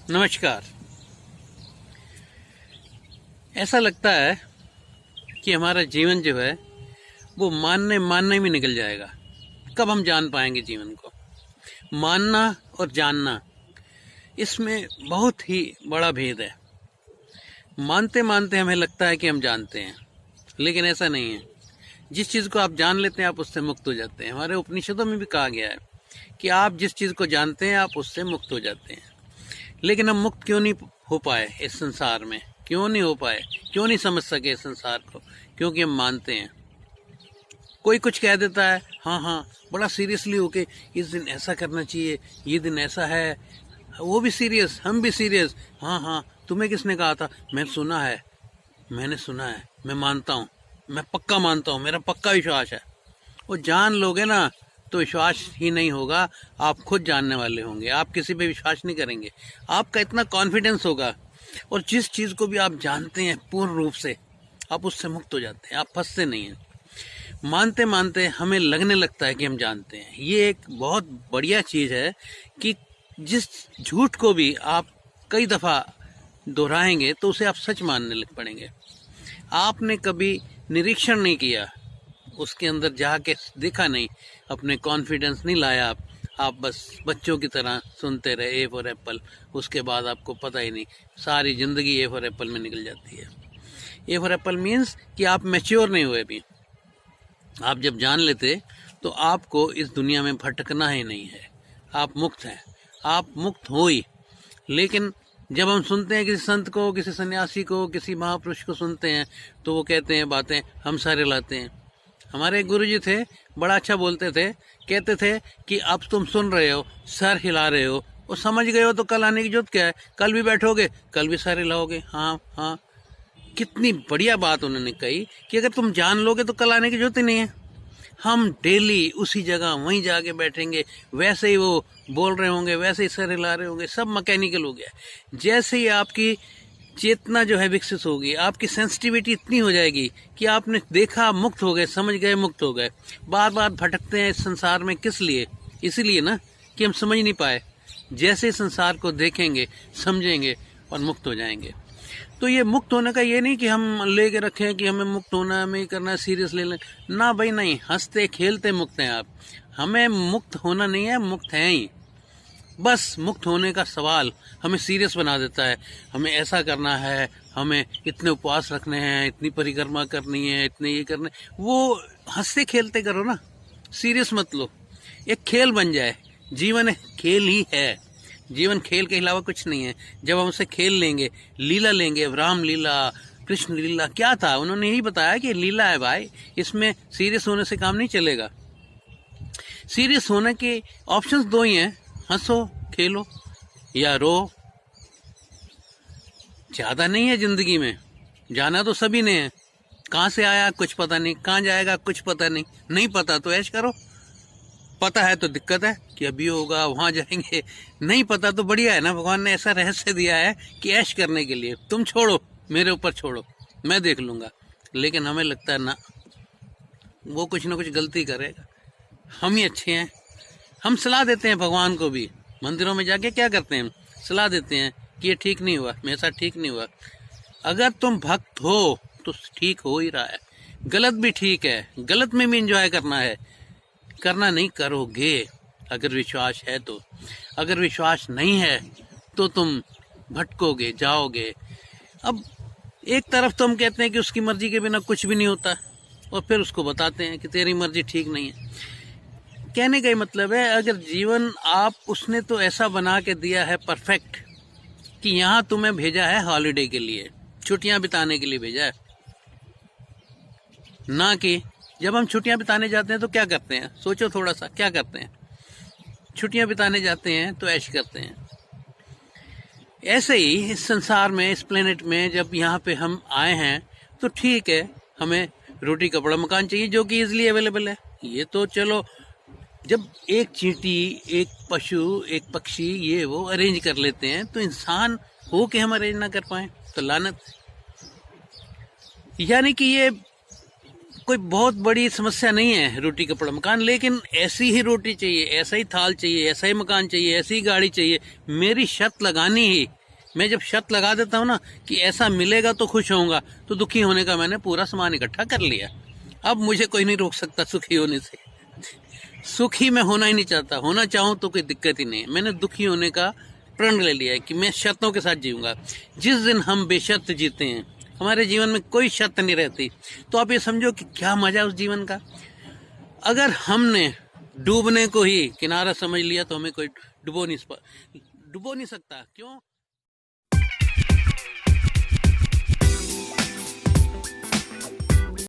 नमस्कार। ऐसा लगता है कि हमारा जीवन जो है वो मानने में निकल जाएगा। कब हम जान पाएंगे जीवन को? मानना और जानना, इसमें बहुत ही बड़ा भेद है। मानते मानते हमें लगता है कि हम जानते हैं, लेकिन ऐसा नहीं है। जिस चीज़ को आप जान लेते हैं आप उससे मुक्त हो जाते हैं। हमारे उपनिषदों में भी कहा गया है कि आप जिस चीज़ को जानते हैं आप उससे मुक्त हो जाते हैं। लेकिन हम मुक्त क्यों नहीं हो पाए इस संसार में? क्यों नहीं हो पाए? क्यों नहीं समझ सके इस संसार को? क्योंकि हम मानते हैं। कोई कुछ कह देता है, हाँ हाँ, बड़ा सीरियसली होके, इस दिन ऐसा करना चाहिए, ये दिन ऐसा है, वो भी सीरियस, हम भी सीरियस। हाँ हाँ, तुम्हें किसने कहा था? मैंने सुना है, मैं मानता हूँ, मैं पक्का मानता हूँ, मेरा पक्का विश्वास है। वो जान लोगे ना तो विश्वास ही नहीं होगा, आप खुद जानने वाले होंगे। आप किसी पे विश्वास नहीं करेंगे, आपका इतना कॉन्फिडेंस होगा। और जिस चीज़ को भी आप जानते हैं पूर्ण रूप से, आप उससे मुक्त हो जाते हैं, आप फंसते नहीं हैं। मानते मानते हमें लगने लगता है कि हम जानते हैं। ये एक बहुत बढ़िया चीज़ है कि जिस झूठ को भी आप कई दफ़ा दोहराएंगे तो उसे आप सच मानने लग पड़ेंगे। आपने कभी निरीक्षण नहीं किया, उसके अंदर जाके देखा नहीं, अपने कॉन्फिडेंस नहीं लाया। आप बस बच्चों की तरह सुनते रहे, ए फॉर एप्पल। उसके बाद आपको पता ही नहीं, सारी ज़िंदगी ए फॉर एप्पल में निकल जाती है। ए फॉर एप्पल मीन्स कि आप मैच्योर नहीं हुए अभी। आप जब जान लेते तो आपको इस दुनिया में भटकना ही नहीं है। आप मुक्त हैं, आप मुक्त हो ही। लेकिन जब हम सुनते हैं किसी संत को, किसी सन्यासी को, किसी महापुरुष को सुनते हैं तो वो कहते हैं बातें, हम सारे लाते हैं। हमारे गुरुजी थे, बड़ा अच्छा बोलते थे, कहते थे कि अब तुम सुन रहे हो, सर हिला रहे हो, और समझ गए हो तो कल आने की जरूरत क्या है? कल भी बैठोगे, कल भी सर हिलाओगे। हाँ हाँ, कितनी बढ़िया बात उन्होंने कही कि अगर तुम जान लोगे तो कल आने की जरूरत ही नहीं है। हम डेली उसी जगह वहीं जाके बैठेंगे, वैसे ही वो बोल रहे होंगे, वैसे ही सर हिला रहे होंगे, सब मैकेनिकल हो गया। जैसे ही आपकी चेतना जो है विकसित होगी, आपकी सेंसिटिविटी इतनी हो जाएगी कि आपने देखा, मुक्त हो गए, समझ गए, मुक्त हो गए। बार बार भटकते हैं इस संसार में, किस लिए? इसीलिए ना कि हम समझ नहीं पाए। जैसे संसार को देखेंगे, समझेंगे और मुक्त हो जाएंगे। तो ये मुक्त होने का ये नहीं कि हम लेके रखें कि हमें मुक्त होना है, हमें करना है, सीरियस ले लें ना भाई, नहीं। हंसते खेलते मुक्त हैं आप। हमें मुक्त होना नहीं है, मुक्त हैं ही। बस मुक्त होने का सवाल हमें सीरियस बना देता है। हमें ऐसा करना है, हमें इतने उपवास रखने हैं, इतनी परिक्रमा करनी है, इतने ये करने। वो हंसते खेलते करो ना, सीरियस मत लो। एक खेल बन जाए। जीवन खेल ही है, जीवन खेल के अलावा कुछ नहीं है। जब हम उसे खेल लेंगे, लीला लेंगे, राम लीला, कृष्ण लीला, क्या था उन्होंने यही बताया कि लीला है भाई, इसमें सीरियस होने से काम नहीं चलेगा। सीरियस होने के ऑप्शंस दो ही हैं, हंसो खेलो या रो। ज्यादा नहीं है जिंदगी में, जाना तो सभी ने है। कहाँ से आया कुछ पता नहीं, कहाँ जाएगा कुछ पता नहीं। नहीं पता तो ऐश करो, पता है तो दिक्कत है कि अभी होगा, वहां जाएंगे। नहीं पता तो बढ़िया है ना, भगवान ने ऐसा रहस्य दिया है कि ऐश करने के लिए। तुम छोड़ो, मेरे ऊपर छोड़ो, मैं देख लूंगा। लेकिन हमें लगता है ना, वो कुछ ना कुछ गलती करेगा, हम ही अच्छे हैं। हम सलाह देते हैं भगवान को भी। मंदिरों में जाके क्या करते हैं? सलाह देते हैं कि ये ठीक नहीं हुआ, मेरे साथ ठीक नहीं हुआ। अगर तुम भक्त हो तो ठीक हो ही रहा है, गलत भी ठीक है, गलत में भी एंजॉय करना है। करना नहीं, करोगे अगर विश्वास है तो। अगर विश्वास नहीं है तो तुम भटकोगे, जाओगे। अब एक तरफ तो हम कहते हैं कि उसकी मर्जी के बिना कुछ भी नहीं होता, और फिर उसको बताते हैं कि तेरी मर्जी ठीक नहीं है। कहने का मतलब है, अगर जीवन आप उसने तो ऐसा बना के दिया है परफेक्ट कि यहाँ तुम्हें भेजा है हॉलिडे के लिए, छुट्टियां बिताने के लिए भेजा है। ना कि जब हम छुट्टियां बिताने जाते हैं तो क्या करते हैं? सोचो थोड़ा सा, क्या करते हैं? छुट्टियां बिताने जाते हैं तो ऐश करते हैं। ऐसे ही इस संसार में, इस प्लेनेट में जब यहाँ पे हम आए हैं तो ठीक है, हमें रोटी कपड़ा मकान चाहिए जो कि इजिली अवेलेबल है। ये तो चलो, जब एक चींटी, एक पशु, एक पक्षी ये वो अरेंज कर लेते हैं, तो इंसान हो के हम अरेंज ना कर पाए तो लानत। यानी कि ये कोई बहुत बड़ी समस्या नहीं है रोटी कपड़ा मकान, लेकिन ऐसी ही रोटी चाहिए, ऐसा ही थाल चाहिए, ऐसा ही मकान चाहिए, ऐसी ही गाड़ी चाहिए। मेरी शर्त लगानी ही मैं जब शर्त लगा देता हूँ ना कि ऐसा मिलेगा तो खुश होऊंगा, तो दुखी होने का मैंने पूरा सामान इकट्ठा कर लिया। अब मुझे कोई नहीं रोक सकता सुखी होने से। सुखी मैं होना ही नहीं चाहता, होना चाहूँ तो कोई दिक्कत ही नहीं है। मैंने दुखी होने का प्रण ले लिया है कि मैं शर्तों के साथ जीऊंगा। जिस दिन हम बेशर्त जीते हैं, हमारे जीवन में कोई शर्त नहीं रहती, तो आप ये समझो कि क्या मजा उस जीवन का। अगर हमने डूबने को ही किनारा समझ लिया तो हमें कोई डुबो नहीं सकता। क्यों?